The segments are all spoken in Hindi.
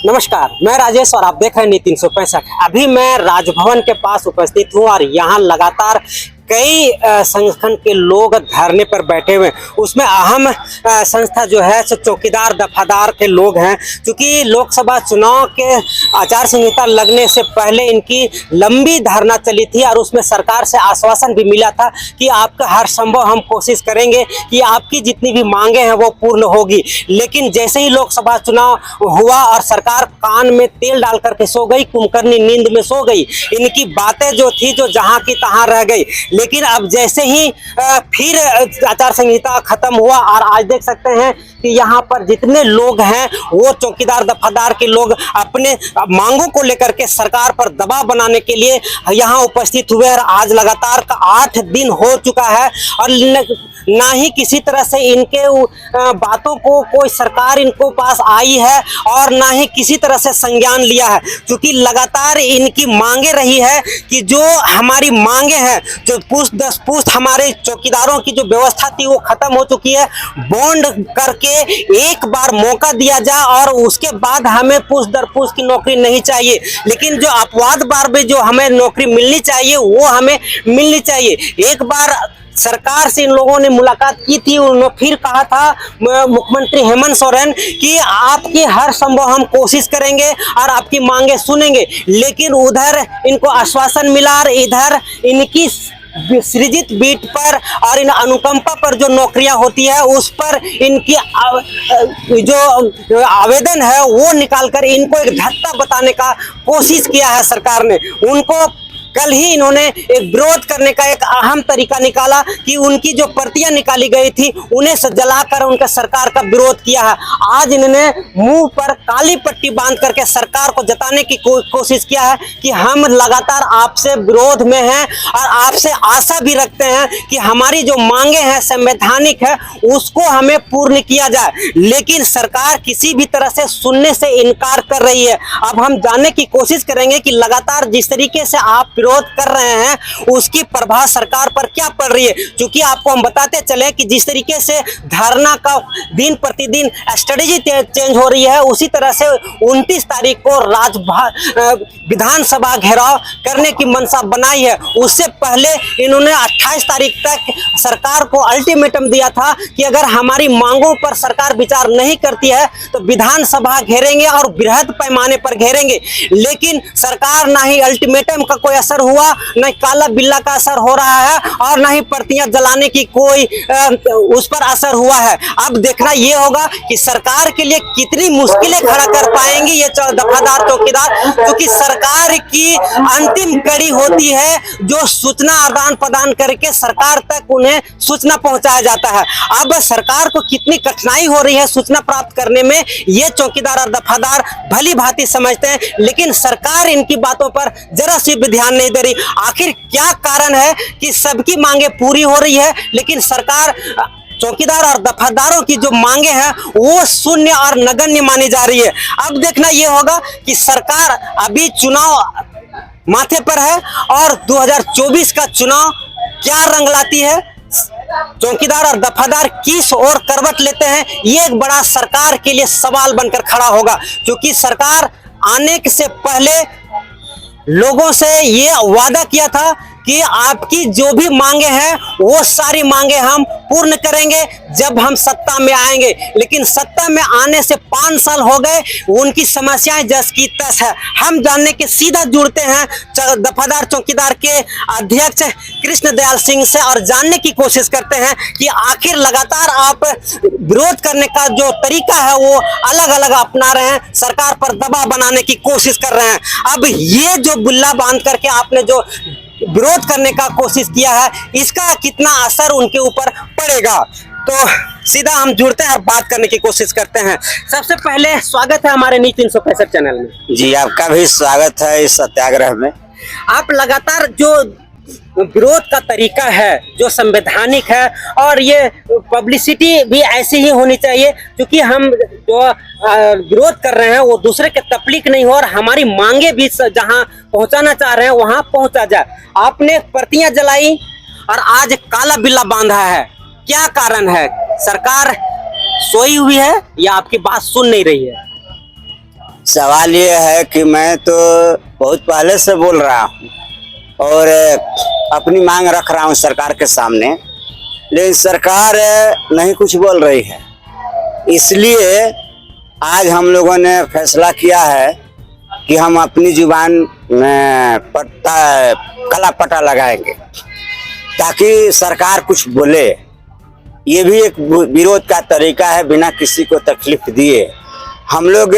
नमस्कार, मैं राजेश और आप देख रहे हैं नीति 365। अभी मैं राजभवन के पास उपस्थित हूं और यहाँ लगातार कई संगठन के लोग धरने पर बैठे हुए हैं। उसमें अहम संस्था जो है सो चौकीदार दफादार के लोग हैं। क्योंकि लोकसभा चुनाव के आचार संहिता लगने से पहले इनकी लंबी धरना चली थी और उसमें सरकार से आश्वासन भी मिला था कि आपका हर संभव हम कोशिश करेंगे कि आपकी जितनी भी मांगे हैं वो पूर्ण होगी। लेकिन जैसे ही लोकसभा चुनाव हुआ और सरकार कान में तेल डाल करके सो गई, कुंभकर्णी नींद में सो गई। इनकी बातें जो थी जो जहां की तहां रह गई। लेकिन अब जैसे ही फिर आचार संहिता खत्म हुआ और आज देख सकते हैं कि यहाँ पर जितने लोग हैं वो चौकीदार दफादार के लोग अपने मांगों को लेकर के सरकार पर दबाव बनाने के लिए यहाँ उपस्थित हुए हैं। आज लगातार का 8 दिन हो चुका है और ना ही किसी तरह से इनके बातों को कोई सरकार इनको पास आई है और ना ही किसी तरह से संज्ञान लिया है। क्योंकि लगातार इनकी मांगे रही है कि जो हमारी मांगे हैं, जो पुष्ट 10 पुष्ट हमारे चौकीदारों की जो व्यवस्था थी वो खत्म हो चुकी है। बॉन्ड करके एक बार मौका दिया जाए और उसके बाद हमें पुष्ट दर पुष्ट की नौकरी नहीं चाहिए। लेकिन जो अपवाद बार में जो हमें नौकरी मिलनी चाहिए वो हमें मिलनी चाहिए। एक बार सरकार से इन लोगों ने मुलाकात की थी, उन्होंने फिर कहा था मुख्यमंत्री हेमंत सोरेन कि आपकी हर संभव हम कोशिश करेंगे और आपकी मांगे सुनेंगे। लेकिन उधर इनको आश्वासन मिला और इधर इनकी सृजित बीट पर और इन अनुकंपा पर जो नौकरियां होती है उस पर इनकी जो आवेदन है वो निकालकर इनको एक धत्ता बताने का कोशिश किया है सरकार ने। उनको कल ही इन्होंने एक विरोध करने का एक अहम तरीका निकाला कि उनकी जो प्रतियां निकाली गई थी उन्हें जलाकर उनका सरकार का विरोध किया है। आज इन्होंने मुंह पर काली पट्टी बांध करके सरकार को जताने की कोशिश किया है कि हम लगातार आपसे विरोध में हैं और आपसे आशा भी रखते हैं कि हमारी जो मांगे हैं संवैधानिक है उसको हमें पूर्ण किया जाए। लेकिन सरकार किसी भी तरह से सुनने से इनकार कर रही है। अब हम जानने की कोशिश करेंगे कि लगातार जिस तरीके से आप विरोध कर रहे हैं उसकी प्रभाव सरकार पर क्या पड़ रही है। क्योंकि आपको हम बताते चले कि जिस तरीके से धरना का दिन प्रतिदिन स्ट्रेटेजी चेंज हो रही है उसी तरह से 29 तारीख को विधानसभा घेराव करने की मंशा बनाई है। उससे पहले इन्होंने 28 तारीख तक सरकार को अल्टीमेटम दिया था कि अगर हमारी मांगों पर सरकार विचार नहीं करती है तो विधानसभा घेरेंगे और बृहद पैमाने पर घेरेंगे। लेकिन सरकार ना ही अल्टीमेटम का कोई असर हुआ, न काला बिल्ला का असर हो रहा है और न ही प्रतियां जलाने की कोई उस पर असर हुआ है। अब देखना यह होगा कि सरकार के लिए कितनी मुश्किलें खड़ा कर पाएंगे ये दफादार चौकीदार। क्योंकि सरकार की अंतिम कड़ी होती है जो सूचना आदान प्रदान करके सरकार तक उन्हें सूचना पहुंचाया जाता है। अब सरकार को कितनी कठिनाई हो रही है सूचना प्राप्त करने में ये चौकीदार और दफादार भली भांति समझते हैं। लेकिन सरकार इनकी बातों पर जरा सी भी ध्यान नहीं दे रही। आखिर क्या कारण है कि सबकी मांगे पूरी हो रही है लेकिन सरकार चौकीदार और दफादारों की जो मांगे हैं वो शून्य और नगण्य मानी जा रही है। अब देखना यह होगा कि सरकार अभी चुनाव माथे पर है और 2024 का चुनाव क्या रंग लाती है, चौकीदार और दफादार किस ओर करवट लेते हैं, ये एक बड़ा सरकार के लिए सवाल बनकर खड़ा होगा। क्योंकि सरकार आने से पहले लोगों से ये वादा किया था कि आपकी जो भी मांगे हैं वो सारी मांगे हम पूर्ण करेंगे जब हम सत्ता में आएंगे। लेकिन सत्ता में आने से 5 साल हो गए, उनकी समस्याएं जस की तस है। हम जानने के सीधा जुड़ते हैं दफादार चौकीदार के अध्यक्ष कृष्णदयाल सिंह से और जानने की कोशिश करते हैं कि आखिर लगातार आप विरोध करने का जो तरीका है वो अलग अलग अपना रहे हैं, सरकार पर दबाव बनाने की कोशिश कर रहे हैं। अब ये जो बुल्ला बांध करके आपने जो विरोध करने का कोशिश किया है इसका कितना असर उनके ऊपर पड़ेगा, तो सीधा हम जुड़ते हैं, बात करने की कोशिश करते हैं। सबसे पहले स्वागत है हमारे नीति 365 चैनल में। जी आपका भी स्वागत है इस सत्याग्रह में। आप लगातार जो विरोध का तरीका है जो संवैधानिक है और ये पब्लिसिटी भी ऐसी ही होनी चाहिए क्योंकि हम जो विरोध कर रहे हैं वो दूसरे के तकलीफ नहीं हो और हमारी मांगे भी जहां पहुंचाना चाह रहे हैं वहां पहुंचा जाए। आपने प्रतियां जलाई और आज काला बिल्ला बांधा है, क्या कारण है? सरकार सोई हुई है या आपकी बात सुन नहीं रही है? सवाल ये है कि मैं तो बहुत पहले से बोल रहा हूँ और अपनी मांग रख रहा हूँ सरकार के सामने, लेकिन सरकार नहीं कुछ बोल रही है। इसलिए आज हम लोगों ने फैसला किया है कि हम अपनी जुबान में कला पटा लगाएंगे ताकि सरकार कुछ बोले। ये भी एक विरोध का तरीका है बिना किसी को तकलीफ दिए। हम लोग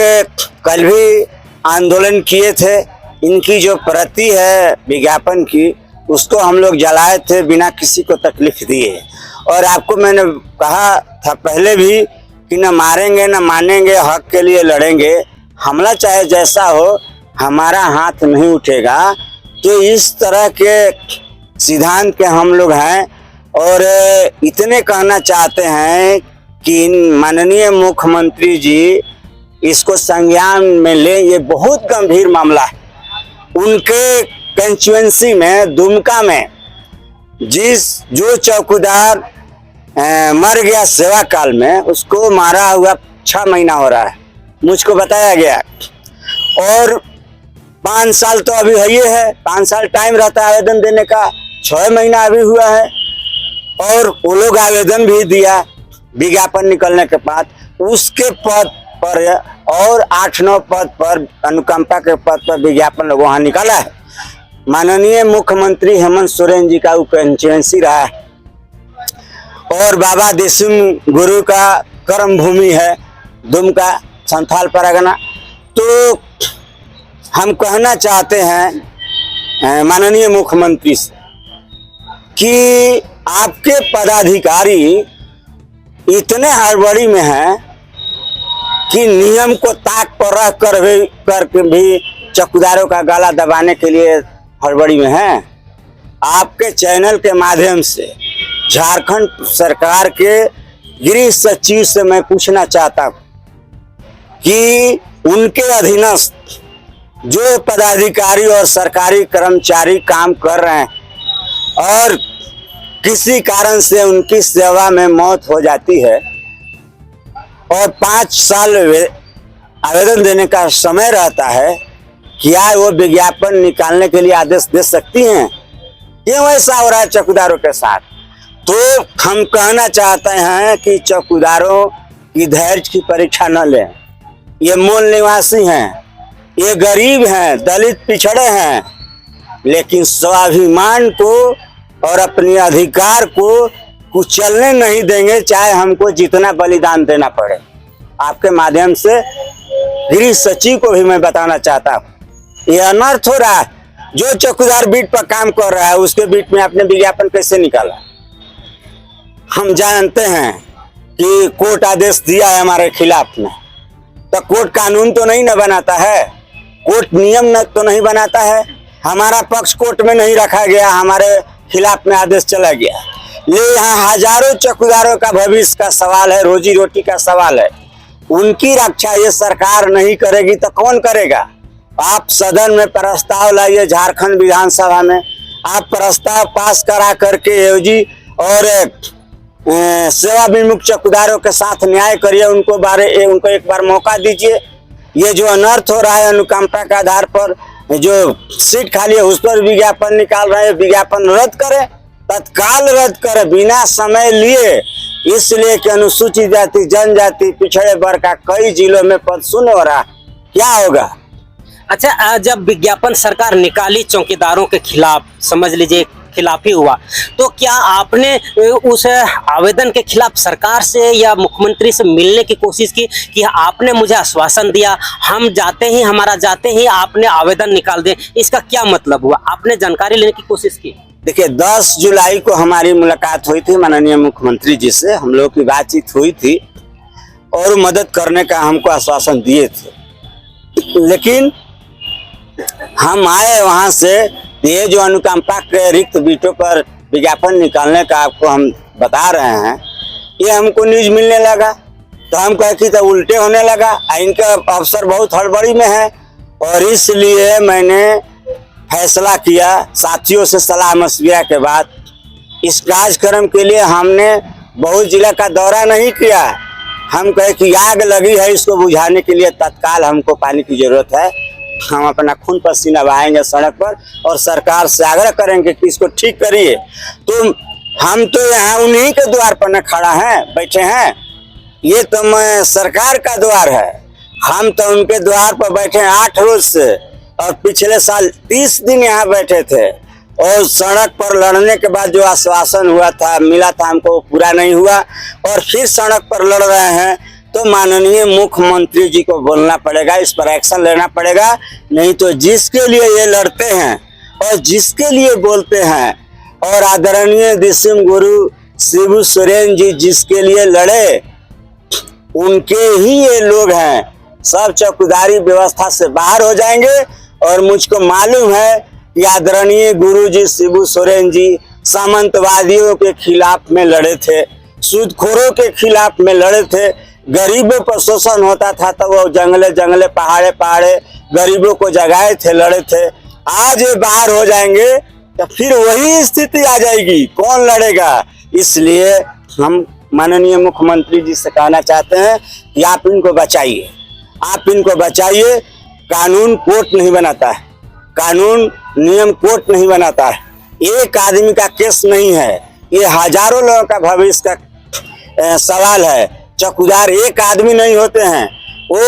कल भी आंदोलन किए थे, इनकी जो प्रति है विज्ञापन की उसको हम लोग जलाए थे बिना किसी को तकलीफ दिए। और आपको मैंने कहा था पहले भी कि न मारेंगे न मानेंगे, हक के लिए लड़ेंगे, हमला चाहे जैसा हो हमारा हाथ नहीं उठेगा। तो इस तरह के सिद्धांत के हम लोग हैं और इतने कहना चाहते हैं कि माननीय मुख्यमंत्री जी इसको संज्ञान में ले। ये बहुत गंभीर मामला है। उनके कंस्टिट्यूएंसी में दुमका में जो चौकीदार मर गया सेवा काल में, उसको मारा हुआ 6 महीना हो रहा है, मुझको बताया गया। और 5 साल तो अभी है, ये है 5 साल टाइम रहता है आवेदन देने का, 6 महीना अभी हुआ है। और वो लोग आवेदन भी दिया विज्ञापन निकलने के बाद, उसके पद पर और 8-9 पद पर अनुकंपा के पद पर विज्ञापन लोग वहाँ निकाला है। माननीय मुख्यमंत्री हेमंत सोरेन जी का कंस्टिट्यूएंसी रहा है और बाबा देशुम गुरु का कर्म भूमि है दुमका संथाल परगना। तो हम कहना चाहते हैं माननीय मुख्यमंत्री से कि आपके पदाधिकारी इतने हड़बड़ी में हैं कि नियम को ताक पर रख कर भी चौकीदारों का गला दबाने के लिए हड़बड़ी में हैं। आपके चैनल के माध्यम से झारखंड सरकार के गृह सचिव से मैं पूछना चाहता हूँ कि उनके अधीनस्थ जो पदाधिकारी और सरकारी कर्मचारी काम कर रहे हैं और किसी कारण से उनकी सेवा में मौत हो जाती है और 5 साल आवेदन देने का समय रहता है, क्या वो विज्ञापन निकालने के लिए आदेश दे सकती हैं? क्यों ऐसा हो रहा है चौकीदारों के साथ? तो हम कहना चाहते हैं कि चौकीदारों की धैर्य की परीक्षा न लें। ये मूल निवासी हैं, ये गरीब हैं, दलित पिछड़े हैं, लेकिन स्वाभिमान को और अपने अधिकार को कुचलने नहीं देंगे, चाहे हमको जितना बलिदान देना पड़े। आपके माध्यम से गृह सचिव को भी मैं बताना चाहता हूँ, ये अनर्थ हो रहा है। जो चौकीदार बीट पर काम कर रहा है उसके बीट में आपने विज्ञापन कैसे निकाला? हम जानते हैं कि कोर्ट आदेश दिया है हमारे खिलाफ में, तो कोर्ट कानून तो नहीं न बनाता है, कोर्ट नियम तो नहीं बनाता है। हमारा पक्ष कोर्ट में नहीं रखा गया, हमारे खिलाफ में आदेश चला गया। ये यहाँ हजारों चौकीदारों का भविष्य का सवाल है, रोजी रोटी का सवाल है। उनकी रक्षा ये सरकार नहीं करेगी तो कौन करेगा? आप सदन में प्रस्ताव लाइए, झारखंड विधानसभा में आप प्रस्ताव पास करा करके एओजी और सेवा विमुक्त चौकीदारों के साथ न्याय करिए, उनको एक बार मौका दीजिए। ये जो अनर्थ हो रहा है अनुकंपा के आधार पर जो सीट खाली है उस पर विज्ञापन निकाल रहे हैं, विज्ञापन रद्द करें, तत्काल रद्द करें बिना समय लिए। इसलिए कि अनुसूचित जाति जनजाति पिछड़े वर्ग का कई जिलों में पद शून्य हो रहा, क्या होगा? अच्छा, जब विज्ञापन सरकार निकाली चौकीदारों के खिलाफ, समझ लीजिए खिलाफ ही हुआ, तो क्या आपने उस आवेदन के खिलाफ सरकार से या मुख्यमंत्री से मिलने की कोशिश की कि आपने मुझे आश्वासन दिया, हम जाते ही आपने आवेदन निकाल दे? इसका क्या मतलब हुआ? आपने जानकारी लेने की कोशिश की? देखिए 10 जुलाई को हमारी मुलाकात हुई थी माननीय मुख्यमंत्री जी से, हम लोग की बातचीत हुई थी और मदद करने का हमको आश्वासन दिए थे। लेकिन हम आए वहां से, ये जो अनुकंपा के रिक्त बीटों पर विज्ञापन निकालने का आपको हम बता रहे हैं, ये हमको न्यूज मिलने लगा तो हम कहे कि तो उल्टे होने लगा। इनके अफसर बहुत हड़बड़ी में है और इसलिए मैंने फैसला किया साथियों से सलाह मशविरा के बाद। इस कार्यक्रम के लिए हमने बहुत जिला का दौरा नहीं किया, हम कहे कि आग लगी है, इसको बुझाने के लिए तत्काल हमको पानी की जरूरत है। हम अपना खून पसीना बहाएंगे सड़क पर और सरकार से आग्रह करेंगे कि इसको ठीक करिए। तो हम तो यहाँ उन्हीं के द्वार पर न खड़ा हैं, बैठे हैं, ये तो मैं सरकार का द्वार है। हम तो उनके द्वार पर बैठे हैं 8 रोज से, और पिछले साल 30 दिन यहाँ बैठे थे। और सड़क पर लड़ने के बाद जो आश्वासन हुआ था, मिला था हमको, वो पूरा नहीं हुआ और फिर सड़क पर लड़ रहे हैं। तो माननीय मुख्यमंत्री जी को बोलना पड़ेगा, इस पर एक्शन लेना पड़ेगा। नहीं तो जिसके लिए ये लड़ते हैं और जिसके लिए बोलते हैं, और आदरणीय दिसिम गुरु शिबू सोरेन जी जिसके लिए लड़े, उनके ही ये लोग हैं, सब चौकीदारी व्यवस्था से बाहर हो जाएंगे। और मुझको मालूम है कि आदरणीय गुरु जी शिबू सोरेन जी सामंतवादियों के खिलाफ में लड़े थे, सूदखोरों के खिलाफ में लड़े थे, गरीबों पर शोषण होता था तो वो जंगले जंगले पहाड़े पहाड़े गरीबों को जगाए थे, लड़े थे। आज ये बाहर हो जाएंगे तो फिर वही स्थिति आ जाएगी, कौन लड़ेगा? इसलिए हम माननीय मुख्यमंत्री जी से कहना चाहते हैं कि आप इनको बचाइए, आप इनको बचाइए। कानून कोर्ट नहीं बनाता है, कानून नियम कोर्ट नहीं बनाता है। एक आदमी का केस नहीं है, ये हजारों लोगों का भविष्य का सवाल है। चौकीदार एक आदमी नहीं होते हैं, वो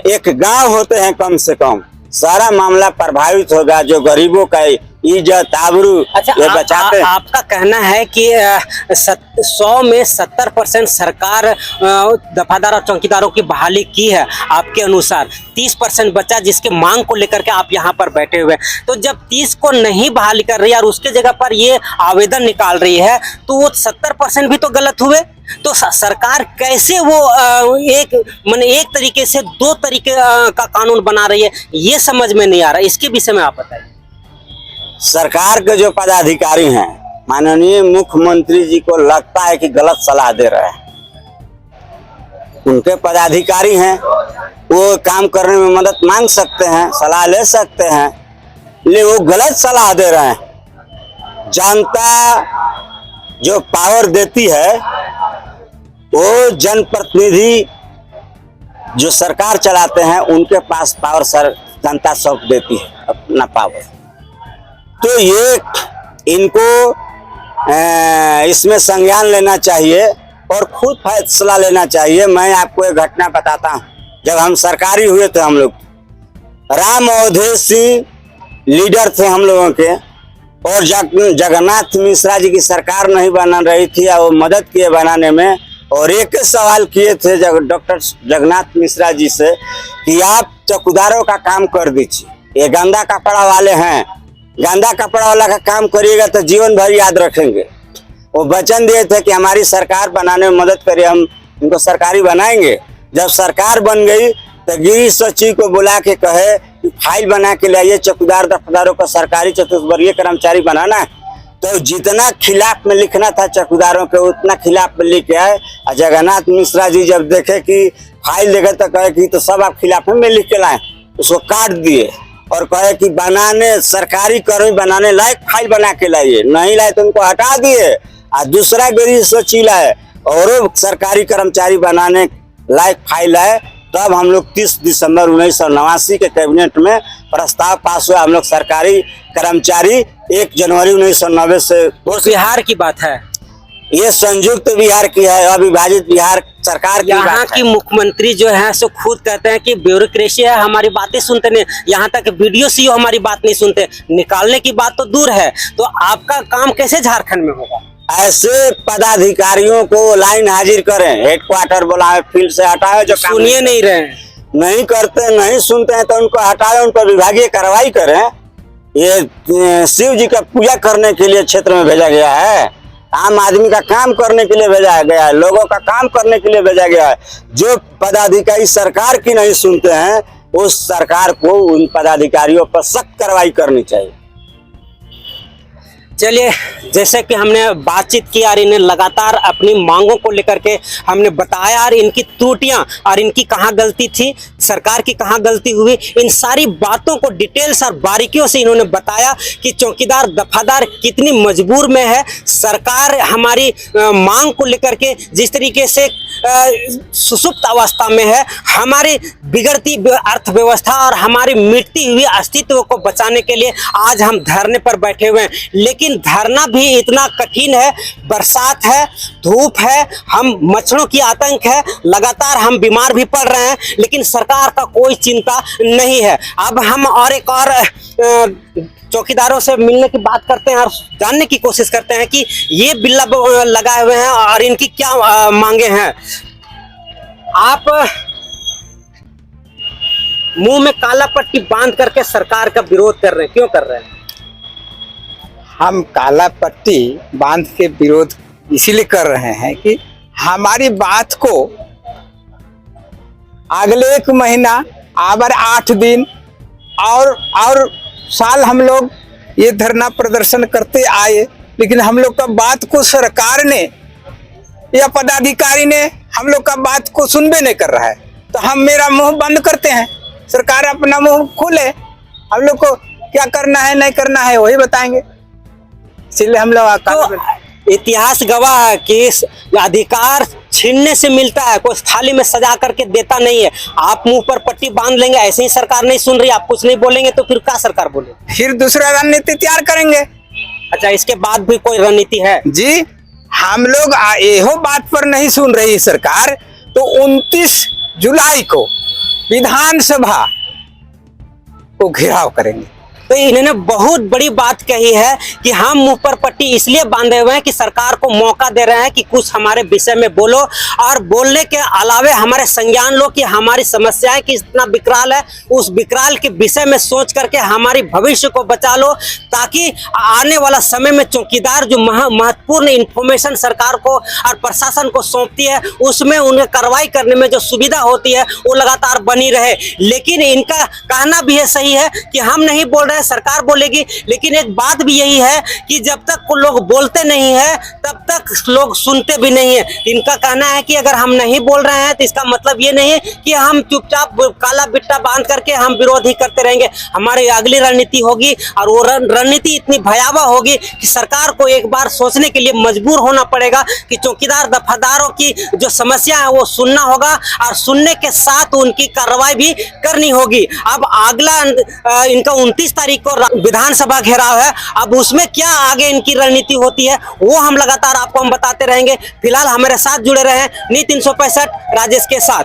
एक गांव होते हैं कम से कम। सारा मामला प्रभावित होगा, जो गरीबों का इज्जत आबरू ये बचाते हैं। आपका कहना है कि 100 में 70% सरकार दफादार और चौकीदारों की बहाली की है, आपके अनुसार 30% बचा जिसके मांग को लेकर के आप यहाँ पर बैठे हुए हैं। तो जब 30 को नहीं बहाली कर रही है और उसके जगह पर ये आवेदन निकाल रही है, तो वो 70% भी तो गलत हुए। तो सरकार कैसे वो एक तरीके से 2 तरीके का कानून बना रही है, ये समझ में नहीं आ रहा। इसके विषय में आप बताइए। सरकार के जो पदाधिकारी हैं, माननीय मुख्यमंत्री जी को लगता है कि गलत सलाह दे रहे हैं। उनके पदाधिकारी हैं, वो काम करने में मदद मांग सकते हैं, सलाह ले सकते हैं, लेकिन वो गलत सलाह दे रहे हैं। जनता जो पावर देती है, वो जनप्रतिनिधि जो सरकार चलाते हैं, उनके पास पावर जनता सौंप देती है अपना पावर। तो ये इनको इसमें संज्ञान लेना चाहिए और खुद फैसला लेना चाहिए। मैं आपको एक घटना बताता हूँ। जब हम सरकारी हुए थे, हम लोग राम अवधेश सिंह लीडर थे हम लोगों के, और जगन्नाथ मिश्रा जी की सरकार नहीं बना रही थी, और वो मदद किए बनाने में। और एक सवाल किए थे डॉक्टर जगन्नाथ मिश्रा जी से कि आप चौकीदारों का काम कर दीजिए, ये गंदा कपड़ा वाले हैं, गंदा कपड़ा वाला का काम करिएगा तो जीवन भर याद रखेंगे। वो वचन दिए थे कि हमारी सरकार बनाने में मदद करिए, हम इनको सरकारी बनाएंगे। जब सरकार बन गई तो गृह सचिव को बुला के कहे कि फाइल बना के लाइए, चौकीदार दफ्तरों को सरकारी चतुर्वर्गीय कर्मचारी बनाना है। तो जितना खिलाफ में लिखना था चौकीदारों के, उतना खिलाफ में लिख के आए। और जगन्नाथ मिश्रा जी जब देखे कि फाइल देखे तो कहे कि तो सब आप खिलाफ में लिख के लाए, उसको काट दिए और कहे कि बनाने सरकारी कर्मी बनाने लायक फाइल बना के लाइए। नहीं लाए तो उनको हटा दिए, और दूसरा गृह सचिव लाए और सरकारी कर्मचारी बनाने लायक फाइल आए। तब हम लोग 30 दिसंबर 1989 के कैबिनेट में प्रस्ताव पास हुआ। हम लोग सरकारी कर्मचारी 1 जनवरी 1990 से। बिहार की बात है, ये संयुक्त बिहार की है, अविभाजित बिहार सरकार की यहाँ बात की है। मुख्यमंत्री जो है सो खुद कहते हैं कि ब्यूरोक्रेसी है, हमारी बातें सुनते नहीं, यहाँ तक वीडियो सीओ हमारी बात नहीं सुनते। निकालने की बात तो दूर है, तो आपका काम कैसे झारखंड में होगा? ऐसे पदाधिकारियों को लाइन हाजिर करें, हेडक्वार्टर बुलाए, फील्ड से हटाए, जो सुनिए नहीं रहे हैं, नहीं करते, नहीं सुनते हैं तो उनको हटाए, उन पर विभागीय कार्रवाई करें। ये शिव जी का पूजा करने के लिए क्षेत्र में भेजा गया है, आम आदमी का काम करने के लिए भेजा गया है, लोगों का काम करने के लिए भेजा गया है। जो पदाधिकारी सरकार की नहीं सुनते हैं, उस सरकार को उन पदाधिकारियों पर सख्त कार्रवाई करनी चाहिए। चलिए, जैसे कि हमने बातचीत की और इन्हें लगातार अपनी मांगों को लेकर के हमने बताया और इनकी त्रुटियां और इनकी कहाँ गलती थी, सरकार की कहाँ गलती हुई, इन सारी बातों को डिटेल्स और बारीकियों से इन्होंने बताया कि चौकीदार दफादार कितनी मजबूर में है। सरकार हमारी मांग को लेकर के जिस तरीके से सुसुप्त अवस्था में है, हमारी बिगड़ती अर्थव्यवस्था और हमारी मिटती हुई अस्तित्व को बचाने के लिए आज हम धरने पर बैठे हुए हैं। लेकिन धरना भी इतना कठिन है, बरसात है, धूप है, हम मच्छरों की आतंक है, लगातार हम बीमार भी पड़ रहे हैं, लेकिन सरकार का कोई चिंता नहीं है। अब हम और एक और चौकीदारों से मिलने की बात करते हैं और जानने की कोशिश करते हैं कि ये बिल्ला लगाए हुए हैं और इनकी क्या मांगे हैं। आप मुंह में काला पट्टी बांध करके सरकार का विरोध कर रहे हैं, क्यों कर रहे हैं? हम काला पट्टी बांध के विरोध इसीलिए कर रहे हैं कि हमारी बात को अगले 1 महीना, आबर 8 दिन और साल हम लोग ये धरना प्रदर्शन करते आए, लेकिन हम लोग का बात को सरकार ने या पदाधिकारी ने हम लोग का बात को सुनबे नहीं कर रहा है। तो हम मेरा मुंह बंद करते हैं, सरकार अपना मुंह खोले, हम लोग को क्या करना है नहीं करना है वही बताएंगे। इसलिए हम लोग तो इतिहास गवाह है कि इस अधिकार छीनने से मिलता है, कोई थाली में सजा करके देता नहीं है। आप मुंह पर पट्टी बांध लेंगे, ऐसे ही सरकार नहीं सुन रही, आप कुछ नहीं बोलेंगे तो फिर क्या सरकार बोले? फिर दूसरा रणनीति तैयार करेंगे। अच्छा, इसके बाद भी कोई रणनीति है? जी, हम लोग यहो बात पर नहीं सुन रही सरकार, तो 29 जुलाई को विधानसभा को घेराव करेंगे। तो इन्होंने बहुत बड़ी बात कही है कि हम मुंह पर पट्टी इसलिए बांधे हुए हैं कि सरकार को मौका दे रहे हैं कि कुछ हमारे विषय में बोलो, और बोलने के अलावे हमारे संज्ञान लो कि हमारी समस्याएं कितना विकराल है, उस विकराल के विषय में सोच करके हमारी भविष्य को बचा लो, ताकि आने वाला समय में चौकीदार जो महत्वपूर्ण इंफॉर्मेशन सरकार को और प्रशासन को सौंपती है, उसमें उन्हें कार्रवाई करने में जो सुविधा होती है वो लगातार बनी रहे। लेकिन इनका कहना भी है, सही है कि हम नहीं बोल रहे, सरकार बोलेगी, लेकिन एक बात भी यही है कि जब तक लोग बोलते नहीं है तब तक लोग सुनते भी नहीं है। इनका कहना है कि अगर हम नहीं बोल रहे हैं तो इसका मतलब ये नहीं है कि हम चुपचाप काला बिट्टा बांध करके हम विरोध ही करते रहेंगे। हमारी अगली रणनीति होगी और वो रणनीति इतनी भयावह होगी कि सरकार को एक बार सोचने के लिए मजबूर होना पड़ेगा कि चौकीदार दफादारों की जो समस्या है वो सुनना होगा और सुनने के साथ उनकी कार्रवाई भी करनी होगी। अब अगला इनका 29 तारीख को विधानसभा घेराव है, अब उसमें क्या आगे इनकी रणनीति होती है वो हम लगातार आपको हम बताते रहेंगे। फिलहाल हमारे साथ जुड़े रहे नी 365 राजेश के साथ।